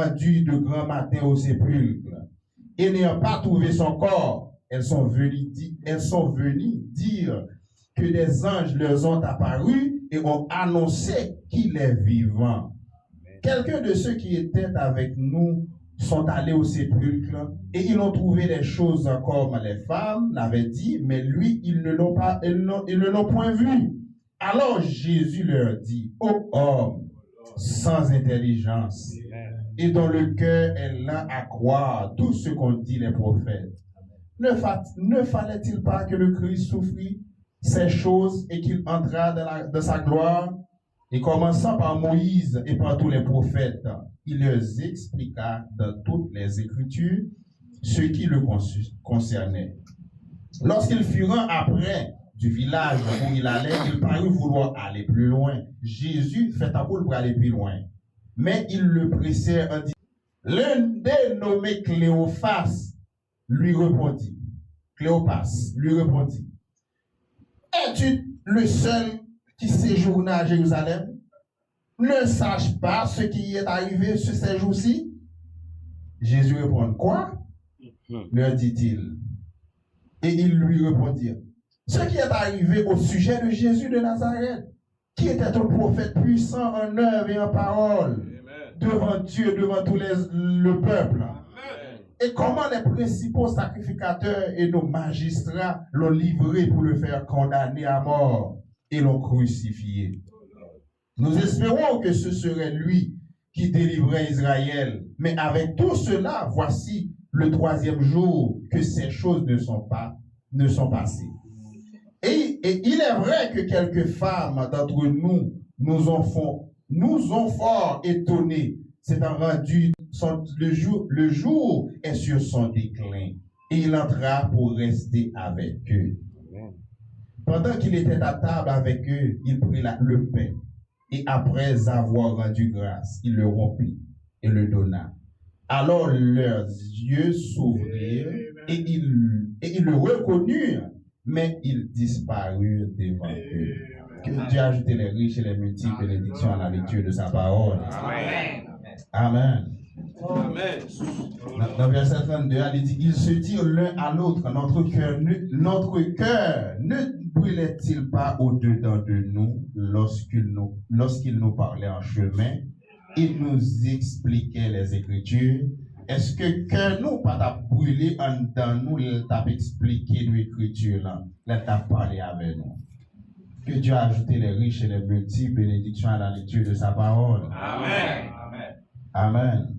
rendues de grand matin au sépulcre. Et n'ayant pas trouvé son corps, elles sont venues dire que des anges leur ont apparu et ont annoncé qu'il est vivant. Quelques de ceux qui étaient avec nous sont allés au sépulcre et ils ont trouvé des choses comme les femmes l'avaient dit, mais lui, ils ne l'ont point vu. Alors Jésus leur dit, ô homme, sans intelligence, et dont le cœur est lent à croire tout ce qu'ont dit les prophètes, ne fallait-il pas que le Christ souffrit ces choses et qu'il entra dans sa gloire? Et commençant par Moïse et par tous les prophètes, il leur expliqua dans toutes les Écritures ce qui le concernait. Lorsqu'ils furent après du village où il allait, il parut vouloir aller plus loin. Jésus fait un coup pour aller plus loin. Mais il le pressait en disant, l'un des nommés Cléophas lui répondit, es-tu le seul qui séjourna à Jérusalem? Ne sache pas ce qui est arrivé sur ces jours-ci? Jésus répond, quoi? Leur dit-il. Et ils lui répondirent, ce qui est arrivé au sujet de Jésus de Nazareth, qui était un prophète puissant en œuvre et en parole, Amen, devant Dieu, devant tout le peuple. Amen. Et comment les principaux sacrificateurs et nos magistrats l'ont livré pour le faire condamner à mort et l'ont crucifié. Nous espérons que ce serait lui qui délivrait Israël. Mais avec tout cela, voici le troisième jour que ces choses ne sont passées. Et il est vrai que quelques femmes d'entre nous nous ont fort étonnés, s'étant rendu le jour est sur son déclin. Et il entra pour rester avec eux. Pendant qu'il était à table avec eux, il prit le pain. Et après avoir rendu grâce, il le rompit et le donna. Alors leurs yeux s'ouvrirent et ils le reconnurent, mais ils disparurent devant eux. Que Dieu ajoute les riches et les multiples bénédictions à la lecture de sa parole. Amen. Amen. Amen. Dans verset 32, il dit, ils se dirent l'un à l'autre, notre cœur ne brûlait-il pas au-dedans de nous lorsqu'il nous parlait en chemin et nous expliquait les Écritures? Est-ce que nous pas brûlé en dedans nous, il t'a expliqué les Écritures là, il t'a parlé avec nous? Que Dieu a ajouté les riches et les multiples bénédictions à la lecture de sa parole. Amen. Amen. Amen.